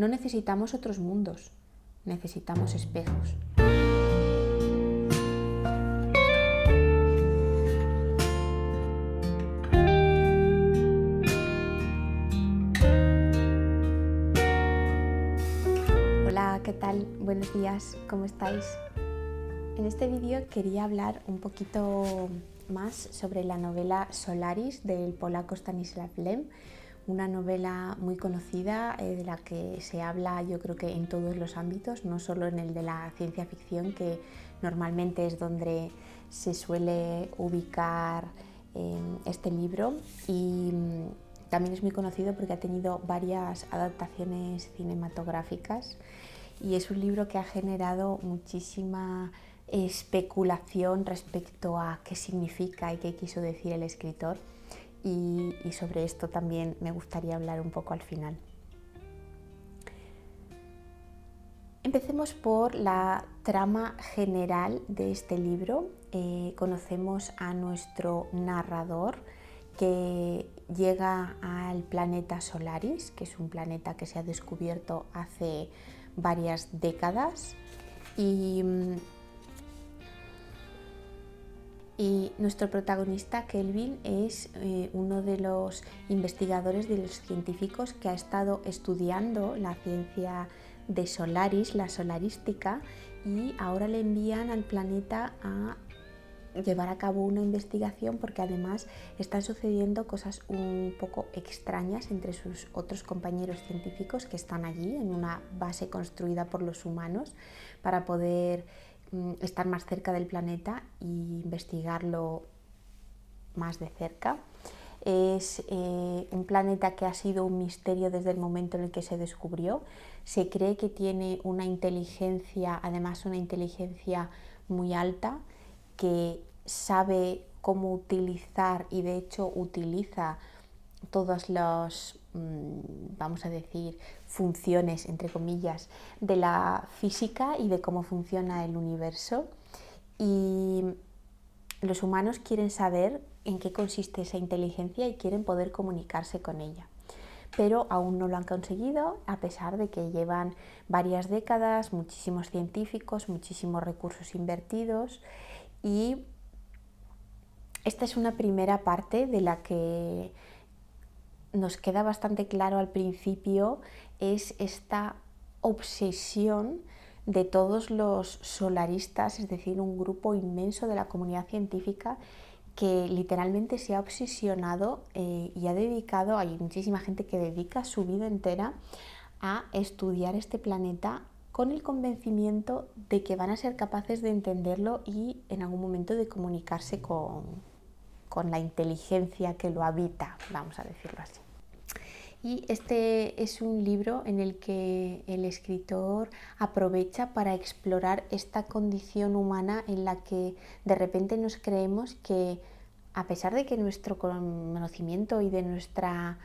No necesitamos otros mundos, necesitamos espejos. Hola, ¿qué tal? Buenos días, ¿cómo estáis? En este vídeo quería hablar un poquito más sobre la novela Solaris del polaco Stanisław Lem, una novela muy conocida de la que se habla yo creo que en todos los ámbitos, no solo en el de la ciencia ficción, que normalmente es donde se suele ubicar este libro, y también es muy conocido porque ha tenido varias adaptaciones cinematográficas y es un libro que ha generado muchísima especulación respecto a qué significa y qué quiso decir el escritor, y sobre esto también me gustaría hablar un poco al final. Empecemos por la trama general de este libro. Conocemos a nuestro narrador que llega al planeta Solaris, que es un planeta que se ha descubierto hace varias décadas, y nuestro protagonista, Kelvin, es uno de los investigadores, de los científicos que ha estado estudiando la ciencia de Solaris, la solarística, y ahora le envían al planeta a llevar a cabo una investigación porque además están sucediendo cosas un poco extrañas entre sus otros compañeros científicos que están allí en una base construida por los humanos para poder estar más cerca del planeta e investigarlo más de cerca. Es un planeta que ha sido un misterio desde el momento en el que se descubrió. Se cree que tiene una inteligencia, además una inteligencia muy alta, que sabe cómo utilizar y de hecho utiliza todas las, vamos a decir, funciones, entre comillas, de la física y de cómo funciona el universo. Y los humanos quieren saber en qué consiste esa inteligencia y quieren poder comunicarse con ella. Pero aún no lo han conseguido, a pesar de que llevan varias décadas, muchísimos científicos, muchísimos recursos invertidos. Y esta es una primera parte de la que nos queda bastante claro al principio, es esta obsesión de todos los solaristas, es decir, un grupo inmenso de la comunidad científica que literalmente se ha obsesionado y ha dedicado, hay muchísima gente que dedica su vida entera a estudiar este planeta con el convencimiento de que van a ser capaces de entenderlo y en algún momento de comunicarse con la inteligencia que lo habita, vamos a decirlo así. Y este es un libro en el que el escritor aprovecha para explorar esta condición humana en la que de repente nos creemos que, a pesar de que nuestro conocimiento y de nuestra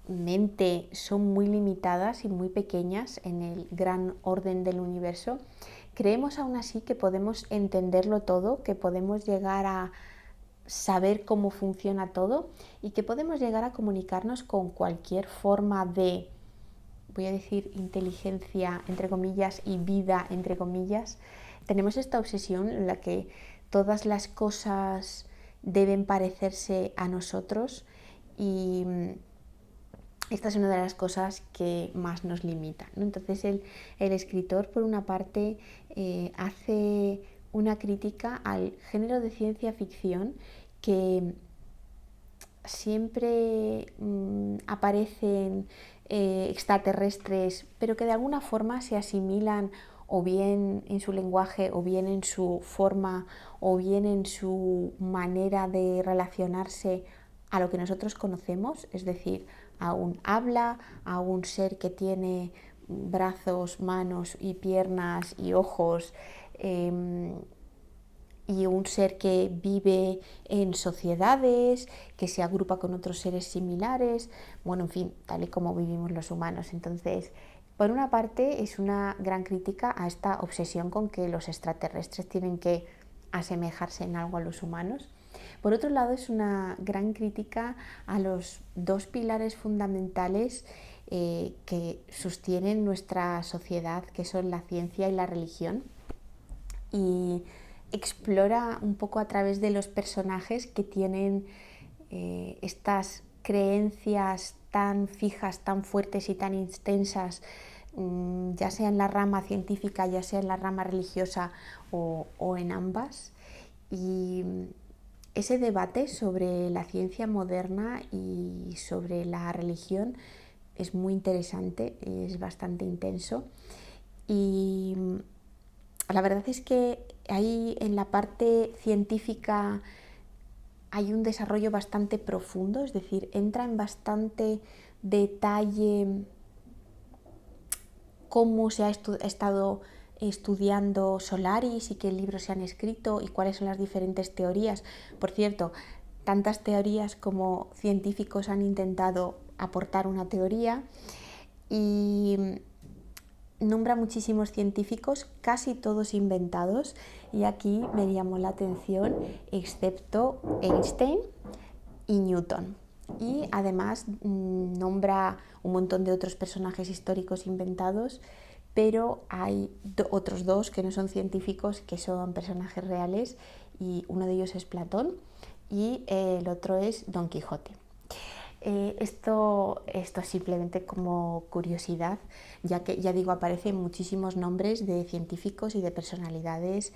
mente son muy limitadas y muy pequeñas en el gran orden del universo, creemos aún así que podemos entenderlo todo, que podemos llegar a saber cómo funciona todo y que podemos llegar a comunicarnos con cualquier forma de, voy a decir, inteligencia entre comillas y vida entre comillas. Tenemos esta obsesión en la que todas las cosas deben parecerse a nosotros, y esta es una de las cosas que más nos limita, ¿no? Entonces el escritor, por una parte, hace una crítica al género de ciencia ficción que siempre aparecen extraterrestres, pero que de alguna forma se asimilan o bien en su lenguaje, o bien en su forma, o bien en su manera de relacionarse a lo que nosotros conocemos, es decir, a un habla, a un ser que tiene brazos, manos y piernas y ojos, y un ser que vive en sociedades, que se agrupa con otros seres similares, bueno, en fin, tal y como vivimos los humanos. Entonces, por una parte, es una gran crítica a esta obsesión con que los extraterrestres tienen que asemejarse en algo a los humanos. Por otro lado, es una gran crítica a los dos pilares fundamentales que sostienen nuestra sociedad, que son la ciencia y la religión, y explora un poco a través de los personajes que tienen estas creencias tan fijas, tan fuertes y tan intensas, ya sea en la rama científica, ya sea en la rama religiosa o en ambas. Y ese debate sobre la ciencia moderna y sobre la religión es muy interesante, es bastante intenso. Y la verdad es que ahí en la parte científica hay un desarrollo bastante profundo, es decir, entra en bastante detalle cómo se ha estado estudiando Solaris y qué libros se han escrito y cuáles son las diferentes teorías. Por cierto, tantas teorías como científicos han intentado aportar una teoría, y nombra muchísimos científicos, casi todos inventados, y aquí me llamó la atención, excepto Einstein y Newton. Y además nombra un montón de otros personajes históricos inventados, pero hay otros dos que no son científicos, que son personajes reales, y uno de ellos es Platón y el otro es Don Quijote. Esto simplemente como curiosidad, ya que, ya digo, aparecen muchísimos nombres de científicos y de personalidades,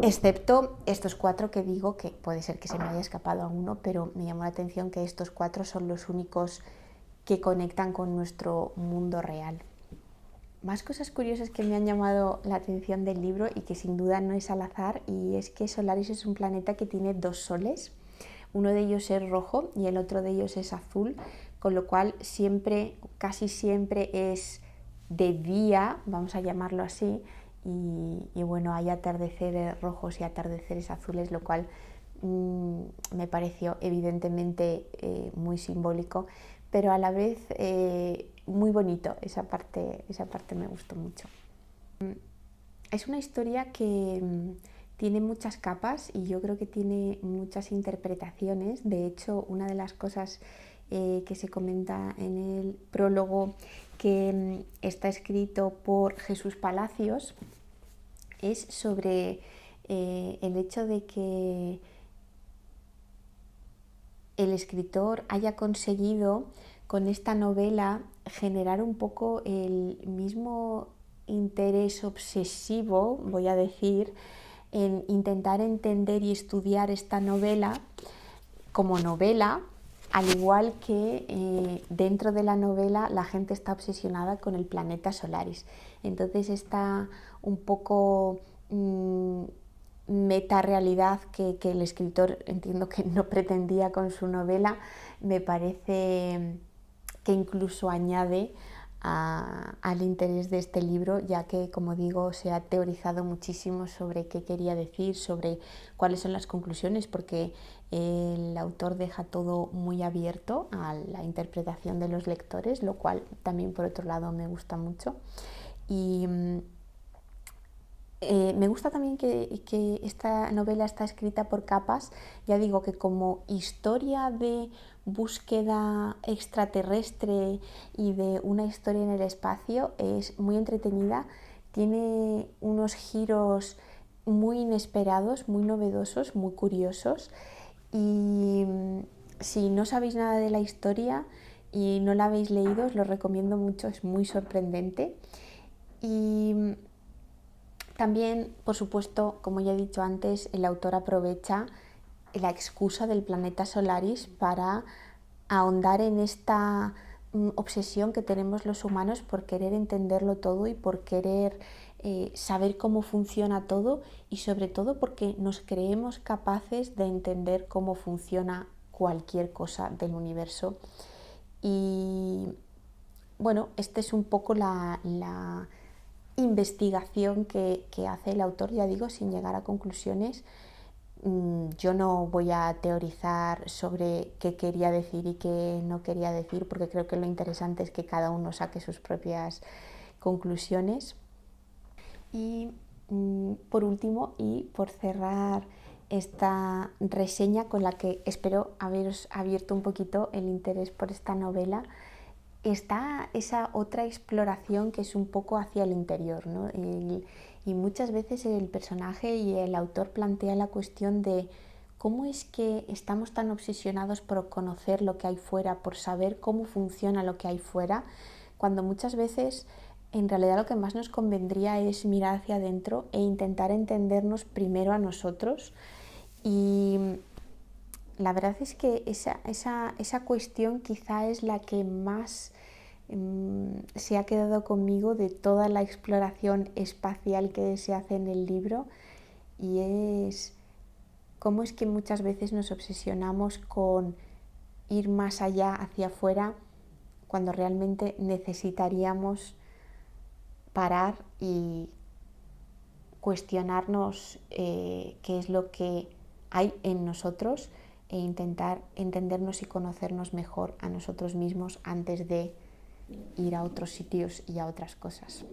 excepto estos cuatro que digo, que puede ser que se me haya escapado a uno, pero me llamó la atención que estos cuatro son los únicos que conectan con nuestro mundo real. Más cosas curiosas que me han llamado la atención del libro y que sin duda no es al azar, y es que Solaris es un planeta que tiene dos soles. Uno de ellos es rojo y el otro de ellos es azul, con lo cual siempre, casi siempre es de día, vamos a llamarlo así, y bueno, hay atardeceres rojos y atardeceres azules, lo cual me pareció evidentemente muy simbólico, pero a la vez muy bonito. Esa parte me gustó mucho. Es una historia que tiene muchas capas y yo creo que tiene muchas interpretaciones. De hecho, una de las cosas que se comenta en el prólogo, que está escrito por Jesús Palacios, es sobre el hecho de que el escritor haya conseguido con esta novela generar un poco el mismo interés obsesivo, voy a decir, en intentar entender y estudiar esta novela como novela, al igual que dentro de la novela la gente está obsesionada con el planeta Solaris. Entonces esta un poco metarealidad que el escritor, entiendo que no pretendía con su novela, me parece que incluso añade al interés de este libro, ya que, como digo, se ha teorizado muchísimo sobre qué quería decir, sobre cuáles son las conclusiones, porque el autor deja todo muy abierto a la interpretación de los lectores, lo cual también, por otro lado, me gusta mucho. Y me gusta también que esta novela está escrita por capas. Ya digo que como historia de búsqueda extraterrestre y de una historia en el espacio es muy entretenida, tiene unos giros muy inesperados, muy novedosos, muy curiosos, y si no sabéis nada de la historia y no la habéis leído, os lo recomiendo mucho, es muy sorprendente. Y también, por supuesto, como ya he dicho antes, el autor aprovecha la excusa del planeta Solaris para ahondar en esta obsesión que tenemos los humanos por querer entenderlo todo y por querer saber cómo funciona todo, y sobre todo porque nos creemos capaces de entender cómo funciona cualquier cosa del universo. Y bueno, esta es un poco la investigación que hace el autor, ya digo, sin llegar a conclusiones. Yo no voy a teorizar sobre qué quería decir y qué no quería decir, porque creo que lo interesante es que cada uno saque sus propias conclusiones. Y por último, y por cerrar esta reseña con la que espero haberos abierto un poquito el interés por esta novela, está esa otra exploración que es un poco hacia el interior, ¿no? Y muchas veces el personaje y el autor plantea la cuestión de cómo es que estamos tan obsesionados por conocer lo que hay fuera, por saber cómo funciona lo que hay fuera, cuando muchas veces en realidad lo que más nos convendría es mirar hacia adentro e intentar entendernos primero a nosotros. Y la verdad es que esa cuestión quizá es la que más se ha quedado conmigo de toda la exploración espacial que se hace en el libro, y es cómo es que muchas veces nos obsesionamos con ir más allá, hacia afuera, cuando realmente necesitaríamos parar y cuestionarnos qué es lo que hay en nosotros e intentar entendernos y conocernos mejor a nosotros mismos antes de ir a otros sitios y a otras cosas.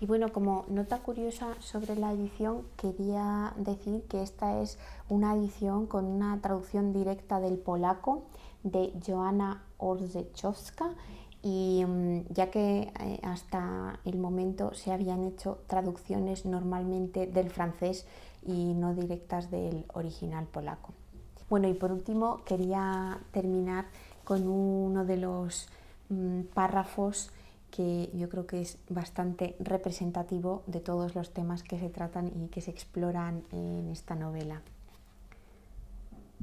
Y bueno, como nota curiosa sobre la edición, quería decir que esta es una edición con una traducción directa del polaco de Joanna Orzechowska, y ya que hasta el momento se habían hecho traducciones normalmente del francés y no directas del original polaco. Bueno, y por último quería terminar con uno de los párrafos que yo creo que es bastante representativo de todos los temas que se tratan y que se exploran en esta novela.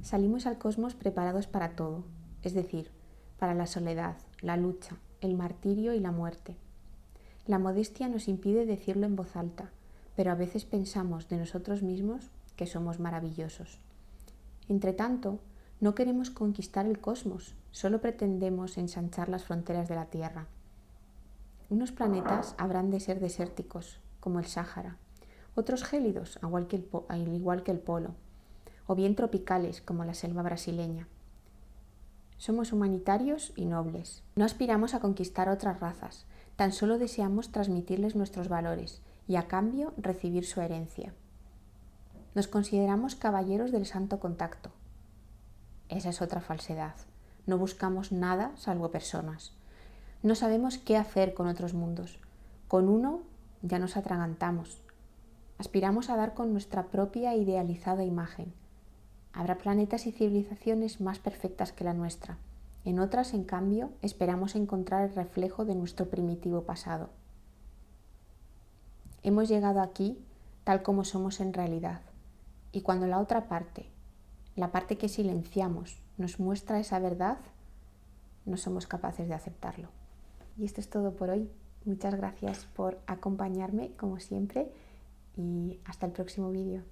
Salimos al cosmos preparados para todo, es decir, para la soledad, la lucha, el martirio y la muerte. La modestia nos impide decirlo en voz alta, pero a veces pensamos de nosotros mismos que somos maravillosos. Entretanto, no queremos conquistar el cosmos, solo pretendemos ensanchar las fronteras de la Tierra. Unos planetas habrán de ser desérticos, como el Sáhara, otros gélidos, al igual que el Polo, o bien tropicales, como la selva brasileña. Somos humanitarios y nobles. No aspiramos a conquistar otras razas, tan solo deseamos transmitirles nuestros valores y a cambio recibir su herencia. Nos consideramos caballeros del santo contacto. Esa es otra falsedad. No buscamos nada salvo personas. No sabemos qué hacer con otros mundos. Con uno ya nos atragantamos. Aspiramos a dar con nuestra propia idealizada imagen. Habrá planetas y civilizaciones más perfectas que la nuestra. En otras, en cambio, esperamos encontrar el reflejo de nuestro primitivo pasado. Hemos llegado aquí tal como somos en realidad. Y cuando la otra parte, la parte que silenciamos, nos muestra esa verdad, no somos capaces de aceptarlo. Y esto es todo por hoy. Muchas gracias por acompañarme, como siempre, y hasta el próximo vídeo.